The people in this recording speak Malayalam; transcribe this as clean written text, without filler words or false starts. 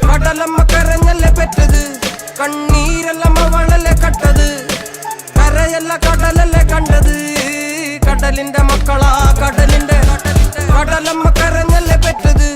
കടലമ്മ കരഞ്ഞല്ലേ പെറ്റത്, കണ്ണീരെല്ലാം അവളല്ലേ കട്ടത്, കരയല്ല കടലല്ലേ കണ്ടത്, കടലിന്റെ മക്കളാ കടലിന്റെ. കടലമ്മ കരഞ്ഞല്ലേ പെറ്റത്,